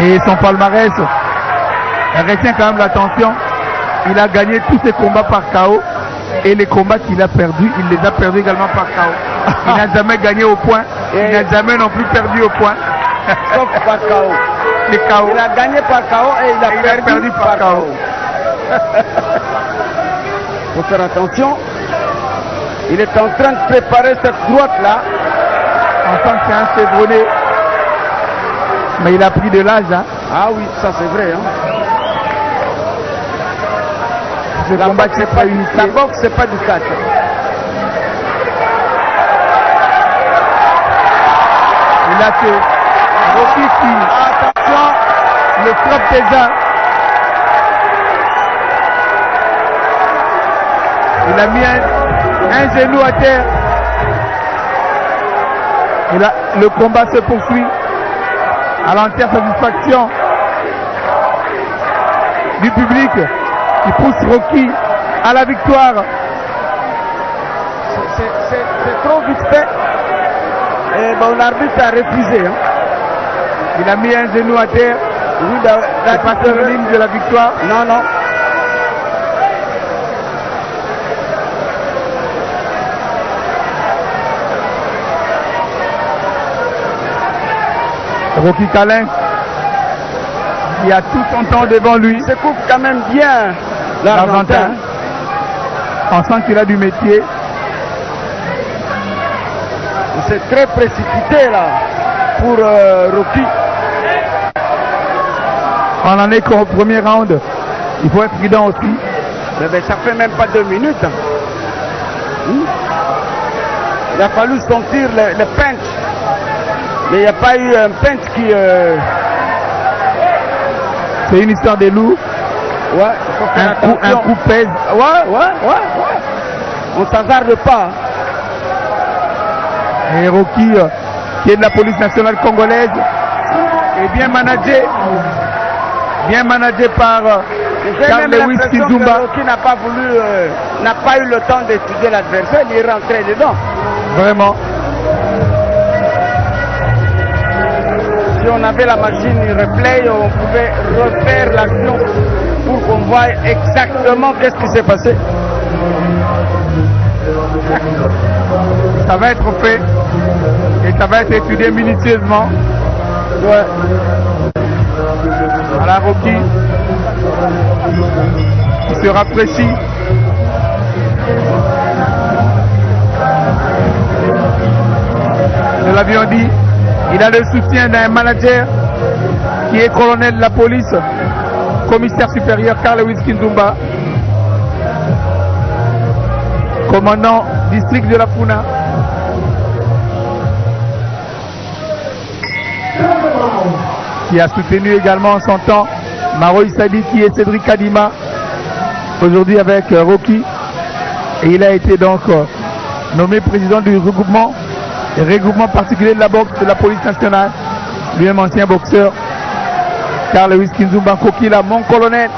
Et son palmarès retient quand même l'attention. Il a gagné tous ses combats par KO. Et les combats qu'il a perdus, il les a perdus également par KO. Il n'a jamais gagné au point. Il n'a jamais non plus perdu au point. Sauf par KO. Les KO. Il a gagné par KO et il a perdu par KO. Il faut faire attention. Il est en train de préparer cette droite-là. On sent que c'est un chevronné. Mais il a pris de l'âge. Hein. Ah oui, ça c'est vrai. Hein. Ce combat, c'est pas unique. La boxe, c'est pas du catch. Il a fait Rocky qui, attention, le frappe déjà. Il a mis un genou à terre. Le combat se poursuit à l'entière satisfaction du public qui pousse Rocky à la victoire. C'est trop vite fait. Et bon, l'arbitre a refusé. Hein. Il a mis un genou à terre. Oui, c'est pas sur la ligne de la victoire. Non, non. Rocky Calin qui a tout son temps devant lui. Se coupe quand même bien l'Argentin. On sent qu'il a du métier. C'est très précipité là pour Rocky. On en est qu'au premier round. Il faut être prudent aussi. Mais ça fait même pas 2 minutes. Il a fallu sentir le punch. Mais il n'y a pas eu un punch qui... C'est une histoire de loup. Ouais, il faut faire un coup pèse. Ouais. On s'hasarde pas. Et Rocky, qui est de la police nationale congolaise, est bien managé par Carl Lewis Kinzumba. Rocky n'a pas voulu, n'a pas eu le temps d'étudier l'adversaire, il est rentré dedans. Vraiment. Si on avait la machine replay, on pouvait refaire l'action pour qu'on voie exactement qu'est-ce qui s'est passé. Ça va être fait et ça va être étudié minutieusement. Ouais. Voilà Rocky qui se rafraîchit. Nous l'avions dit, il a le soutien d'un manager qui est colonel de la police, commissaire supérieur Carl Lewis Kinzumba, commandant district de la Puna. Qui a soutenu également en son temps Maro Sadiki et Cédric Kadima, aujourd'hui avec Rocky. Et il a été donc nommé président du regroupement particulier de la boxe de la police nationale, lui-même ancien boxeur. Carl Lewis Kinzumba Kokila, mon colonel,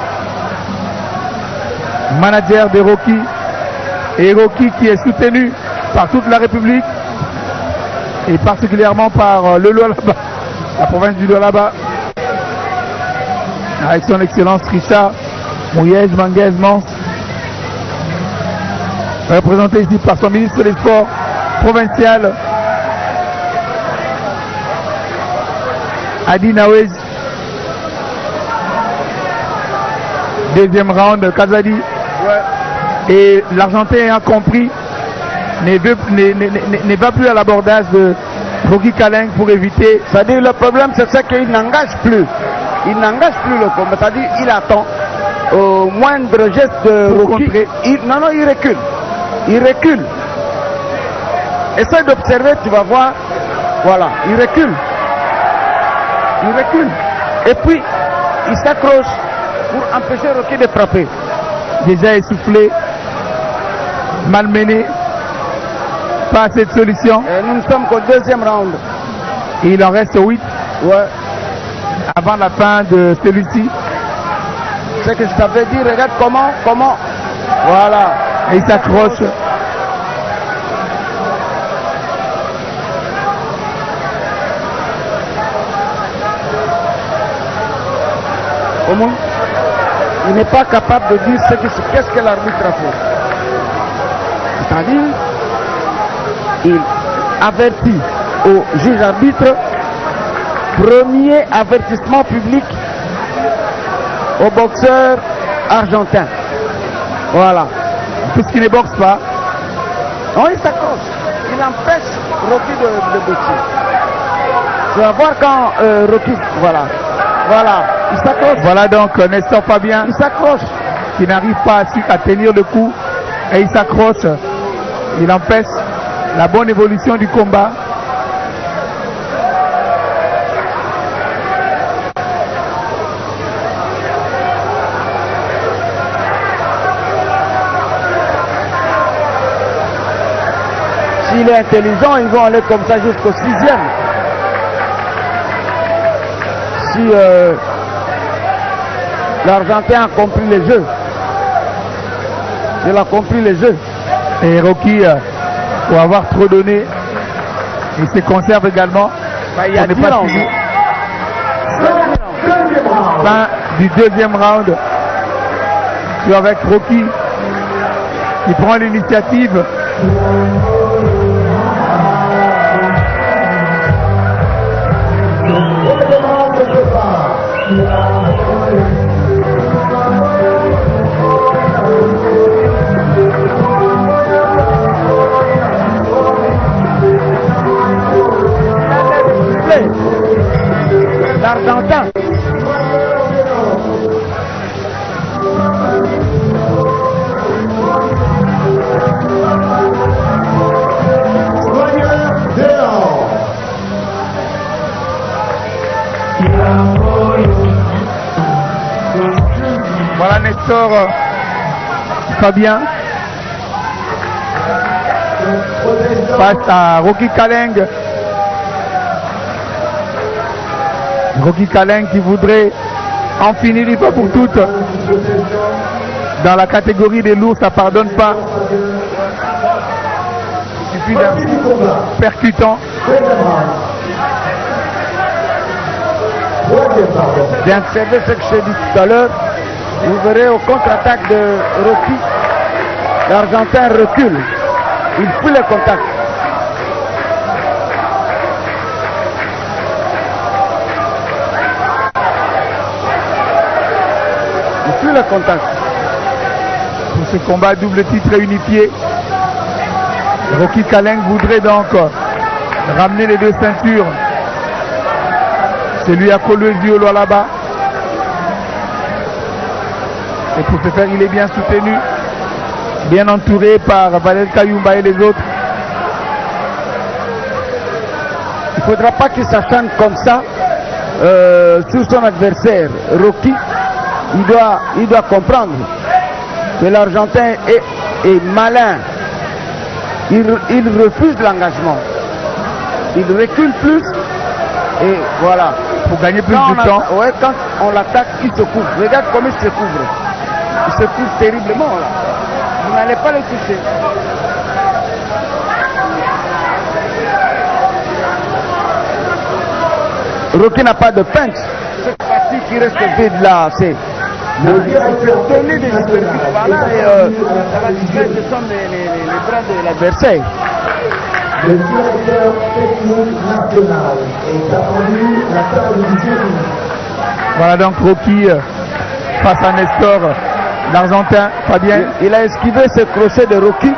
manager de Rocky. Et Rocky qui est soutenu par toute la République et particulièrement par le Lualaba, la province du Lualaba, avec son excellence Richard Mouyej Manguez Mans, représenté ici par son ministre des Sports provincial Adi Nawez. Deuxième round, Kazadi. Ouais. Et l'Argentin a compris, ne va plus à l'abordage de Rocky Calin pour éviter. C'est-à-dire le problème c'est ça qu'il n'engage plus. Il n'engage plus le combat. C'est-à-dire il attend au moindre geste de Rocky. Non, il recule. Il recule. Essaye d'observer, tu vas voir. Voilà, il recule. Il recule. Et puis, il s'accroche pour empêcher Rocky de frapper. Déjà essoufflé, malmené, pas assez de solution. Et nous ne sommes qu'au deuxième round. Et il en reste 8. Ouais. Avant la fin de celui-ci. C'est que je t'avais dit, regarde comment. Voilà. Et il s'accroche. Comment? Il n'est pas capable de dire qu'est-ce que l'arbitre a fait. C'est-à-dire, il avertit au juge arbitre, premier avertissement public au boxeur argentin. Voilà. Puisqu'il ne boxe pas. Non, il s'accroche. Il empêche Rocky de boxer. Tu vas voir quand Rocky... Voilà. Voilà. Il s'accroche. Voilà donc Nestor Fabien Il s'accroche. qui n'arrive pas à tenir le coup et il s'accroche. Il empêche la bonne évolution du combat. S'il est intelligent, ils vont aller comme ça jusqu'au 6e. Si l'Argentin a compris les jeux. Il a compris les jeux. Et Rocky, pour avoir trop donné, il se conserve également. Il y a 10 rounds. Fin du deuxième round. C'est avec Rocky qui prend l'initiative. L'Argentin. Voilà Nestor Fabien face à Rocky Kaleng. Rocky Kaleng qui voudrait en finir une fois pour toutes. Dans la catégorie des lourds, ça pardonne pas. Il suffit d'un percutant. D'observer ce que j'ai dit tout à l'heure, vous verrez au contre-attaque de Rocky, l'Argentin recule, il fuit le contact. Il fuit le contact. Pour ce combat double titre unifié, Rocky Kaleng voudrait donc ramener les deux ceintures. C'est lui à Kolwezi-Olo là-bas. Et pour ce faire, il est bien soutenu, bien entouré par Valel Kayumba et les autres. Il ne faudra pas qu'il s'acharne comme ça sur son adversaire. Rocky, il doit comprendre que l'Argentin est malin. Il refuse l'engagement. Il recule plus. Et voilà. Pour gagner plus Quand de temps. Ouais, quand on l'attaque, il se couvre. Regarde comment il se couvre. Il se couvre terriblement là. Vous n'allez pas le toucher. Rocky n'a pas de punch. Cette partie qui reste vide là, c'est donner des superficies. Voilà, et ça va distraire ce sont les bras de l'adversaire. Le directeur technique national est attendu la table du jury. Voilà donc Rocky face à Nestor, l'Argentin Fabien. Il a esquivé ce crochet de Rocky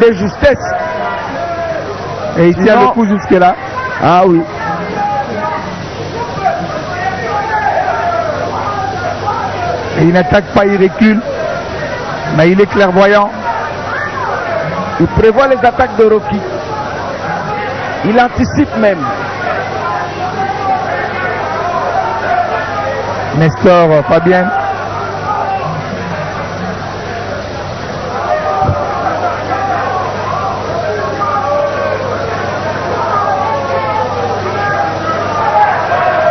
de justesse. Et il tient le coup jusque là. Ah oui. Et il n'attaque pas, il recule. Mais il est clairvoyant. Il prévoit les attaques de Rocky. Il anticipe même. Nestor Fabien.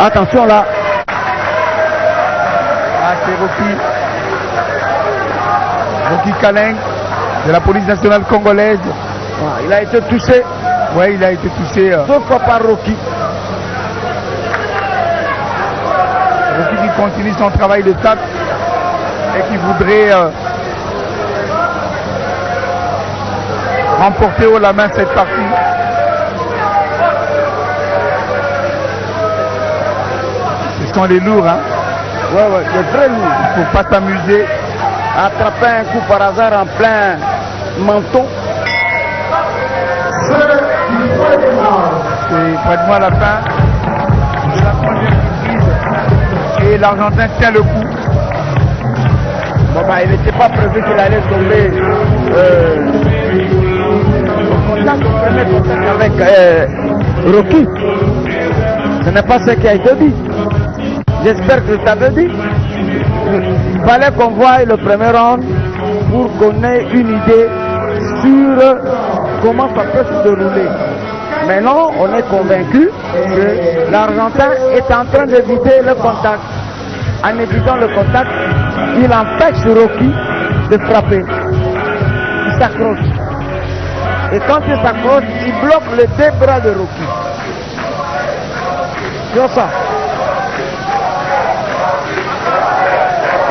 Attention là. Ah, c'est Rocky. Rocky Kaleng de la police nationale congolaise. Ah, il a été touché. Oui, il a été touché. 2 fois par Rocky. Rocky qui continue son travail de tape et qui voudrait remporter haut la main cette partie. Ce sont les lourds, hein. Ouais, les vrais lourds. Il ne faut pas s'amuser. Attraper un coup par hasard en plein menton. C'est près-moi la fin de la première reprise. Et l'Argentin tient le coup. Bon, bah, il n'était pas prévu qu'il allait tomber premier contact avec Rocky. Ce n'est pas ce qui a été dit. J'espère que je t'avais dit. Il fallait qu'on voie le premier round pour qu'on ait une idée sur comment ça peut se dérouler. Maintenant, on est convaincu que l'Argentin est en train d'éviter le contact. En évitant le contact, il empêche Rocky de frapper. Il s'accroche. Et quand il s'accroche, il bloque les deux bras de Rocky. Comme ça.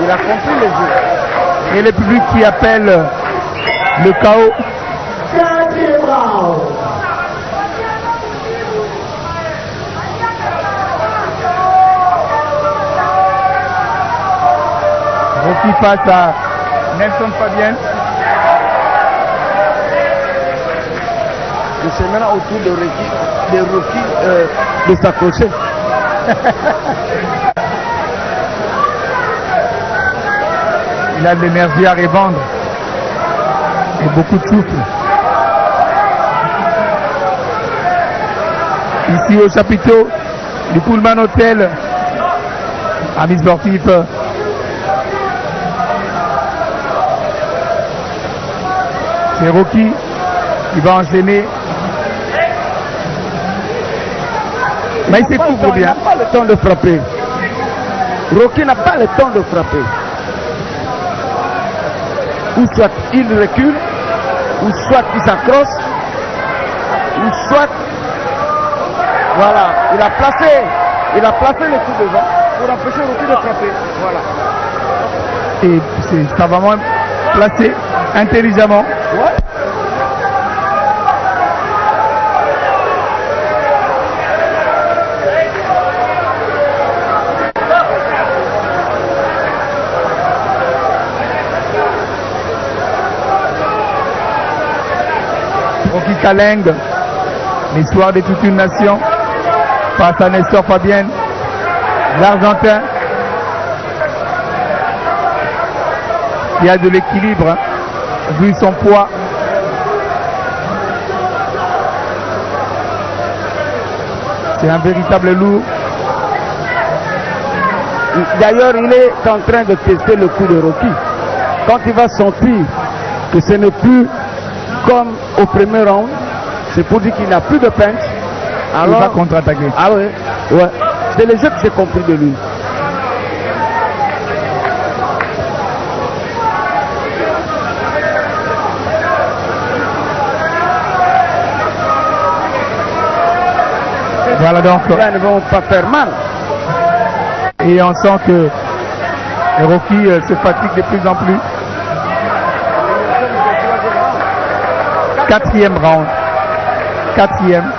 Il a compris les jeux. Et le public qui appelle le chaos. Rocky face à Nelson Fabian. Et c'est maintenant autour de Rocky de s'accrocher. Il a de l'énergie à revendre et beaucoup de souffle. Ici au chapiteau du Pullman Hotel, amis sportifs, c'est Rocky qui va enchaîner. Mais il s'écouvre bien. Il n'a pas le temps de frapper. Rocky n'a pas le temps de frapper. Ou soit il recule, ou soit il s'accroche, ou soit voilà, il a placé le coup devant pour empêcher Rocky de frapper. Voilà. Et c'est vraiment placé intelligemment. Ouais. Rocky Kaleng, l'histoire de toute une nation, face à Nestor Fabian, l'Argentin, qui a de l'équilibre, hein, vu son poids. C'est un véritable lourd. D'ailleurs, il est en train de tester le coup de Rocky. Quand il va sentir que ce n'est plus comme au premier round, c'est pour dire qu'il n'a plus de punch. Alors, il va contre-attaquer. Ah ouais, ouais. C'est le jeu que j'ai compris de lui. Voilà donc. Ils ne vont pas faire mal. Et on sent que Rocky se fatigue de plus en plus. Quatrième round. Quatrième.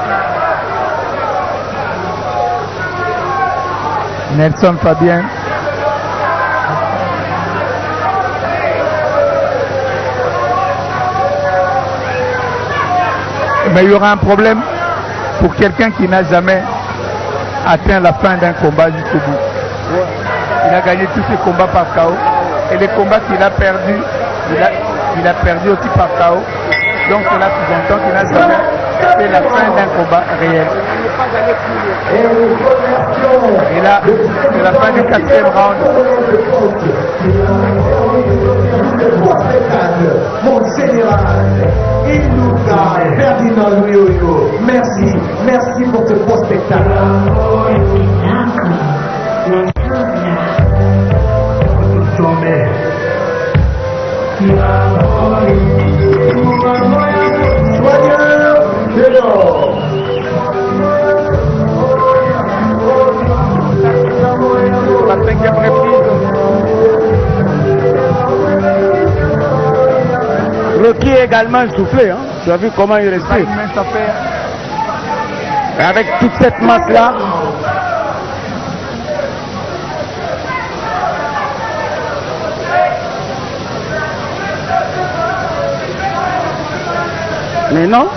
Nelson Fabian. Mais il y aura un problème pour quelqu'un qui n'a jamais atteint la fin d'un combat jusqu'au bout. Il a gagné tous ses combats par KO. Et les combats qu'il a perdus, il a perdu aussi par KO. Donc cela sous-entend qu'il n'a jamais fait la fin d'un combat réel. Et là, c'est la fin du quatrième round. Mon général, Iluka Ferdinand Luyoyo, merci, merci pour ce beau spectacle. La cinquième également essoufflé. Hein. Tu as vu comment il respire. Une mince affaire. Et avec toute cette masse-là, mais non,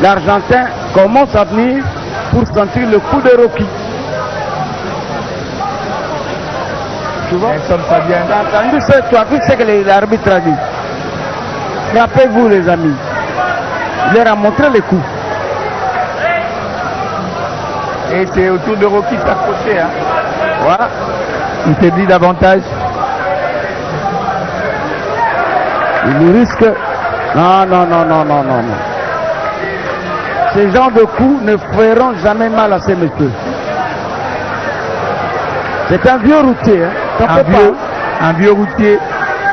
l'Argentin commence à venir pour sentir le coup de Rocky. Tu vois, Nelson Fabien. tu as vu ce que l'arbitre a dit. Frappez-vous les amis. Il leur a montré les coups. Et c'est au tour de Rocky de s'accrocher. Hein. Voilà. Il te dit davantage. Il risque. Non, non, non, non, non, non, non. Ces genres de coups ne feront jamais mal à ces messieurs. C'est un vieux routier, hein. Ça fait Un vieux routier.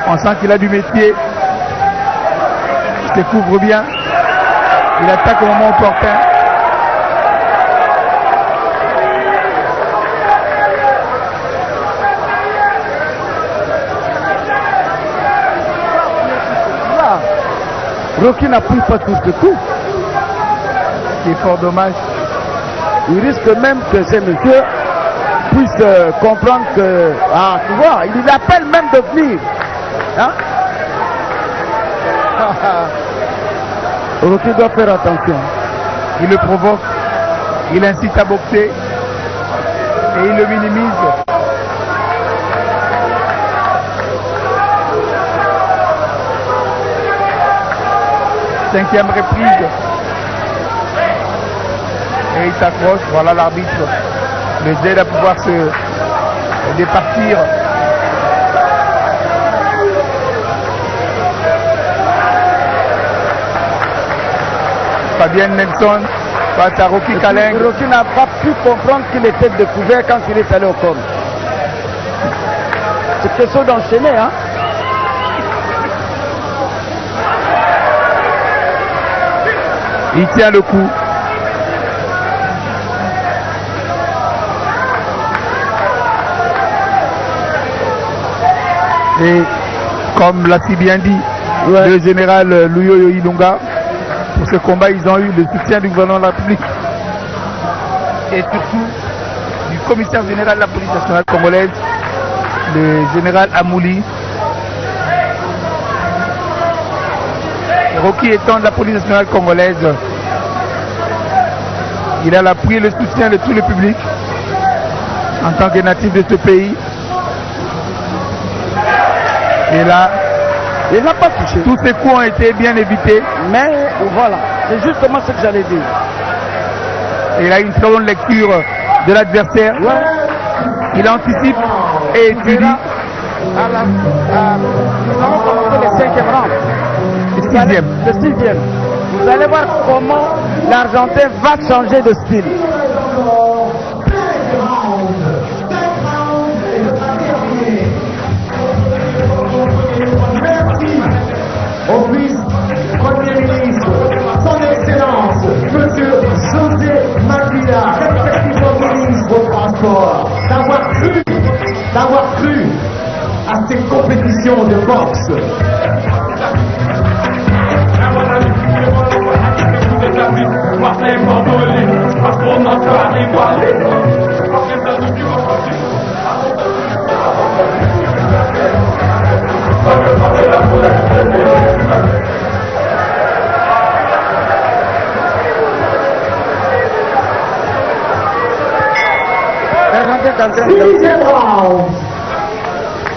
On sent qu'il a du métier. Il se couvre bien. Il attaque au moment opportun. Rocky n'appuie pas tout ce coup. C'est fort dommage. Il risque même que ces messieurs puissent comprendre que... Ah, tu vois, il appelle même de venir. Hein? Rocky doit faire attention. Il le provoque. Il incite à boxer. Et il le minimise. Cinquième reprise. Et il s'accroche. Voilà l'arbitre. Les aide à pouvoir se départir. Fabien Nelson face à Rocky Kaleng. Rocky n'a pas pu comprendre qu'il était découvert quand il est allé au corps. C'est question d'enchaîner, hein. Il tient le coup. Et comme l'a si bien dit le général Louyoyo Ilunga, pour ce combat, ils ont eu le soutien du gouvernement de la République et surtout du commissaire général de la police nationale congolaise, le général Amouli. Rocky étant de la police nationale congolaise, il a l'appui et le soutien de tout le public en tant que natif de ce pays. Et là, il n'a pas touché. Tous ces coups ont été bien évités. Mais voilà, c'est justement ce que j'allais dire. Et il a une très bonne lecture de l'adversaire. Ouais. Il anticipe et étudie. Nous allons commencer le 5e round. Le 6e. Vous allez voir comment l'Argentin va changer de style. Merci au vice-premier ministre, son Excellence, Monsieur José Maguila, respectivement ministre au transport, d'avoir cru à ces compétitions de boxe.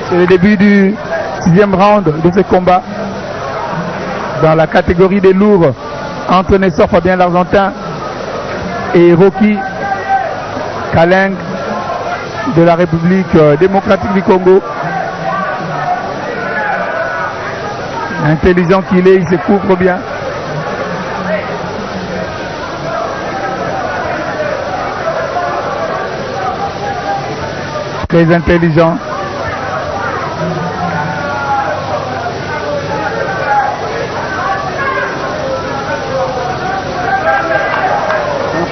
C'est le début du 6e round de ce combat dans la catégorie des lourds entre Nessor Fabien l'Argentin et Rocky Kaleng de la République démocratique du Congo. Intelligent qu'il est, il se couvre bien. Très intelligent.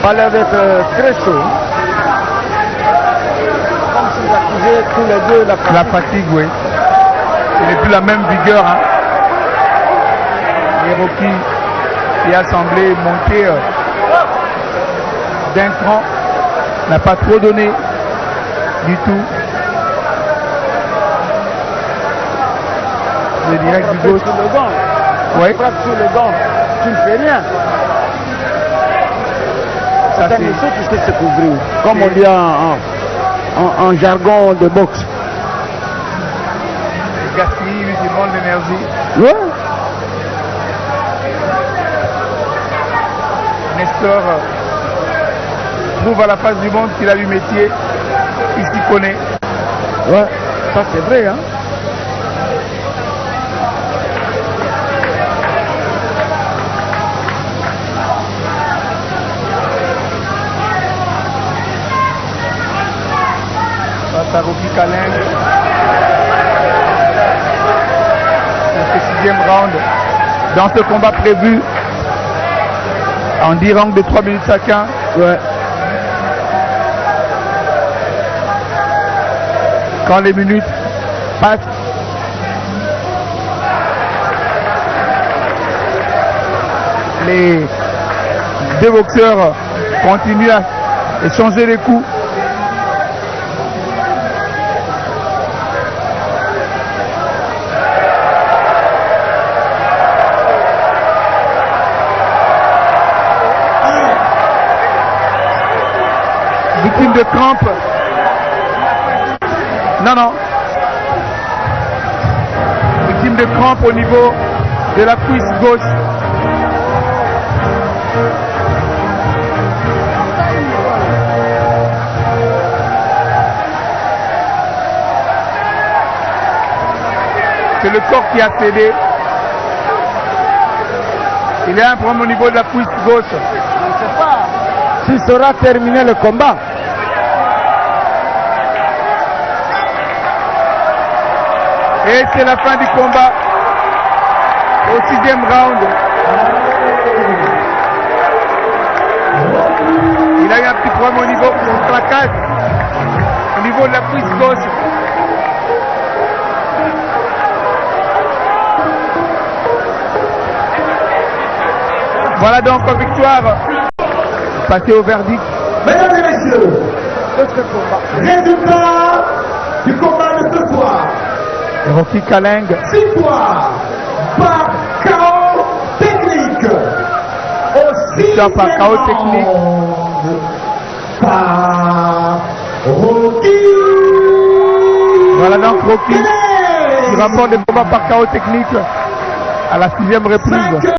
On a l'air d'être très chaud. Comme s'ils accusaient tous les deux la fatigue. Oui. Ce n'est plus la même vigueur. Hein. Et Rocky qui a semblé monter d'un cran, n'a pas trop donné du tout. Le direct du gauche. Sur le gant. Oui. Frappe sur le gant. Tu ne fais rien. Ça, C'est un monsieur qui sait se couvrir. Comme on dit en jargon de boxe. gaspille, lui demande l'énergie. Ouais. Nestor prouve à la face du monde qu'il a du métier, il s'y connaît. Ouais, ça c'est vrai, hein. Face à Rocky Kaling. C'est le 6e round. Dans ce combat prévu en 10 rounds de 3 minutes chacun. Ouais. Quand les minutes passent, les deux boxeurs continuent à échanger les coups. Victime de crampe. Non. Victime de crampe au niveau de la cuisse gauche. C'est le corps qui a cédé. Il y a un problème au niveau de la cuisse gauche. Je ne sais pas s'il sera terminé le combat. Et c'est la fin du combat au 6e round. Il a eu un petit problème au niveau de son plaquage, au niveau de la cuisse gauche. Voilà donc en victoire. Passé au verdict. Mesdames et messieurs, résultat du combat de ce soir. Rocky Kaling. Victoire par KO technique. Victoire par KO technique. Par Rocky. Voilà donc Rocky qui rapporte des combats par KO technique à la 6e reprise.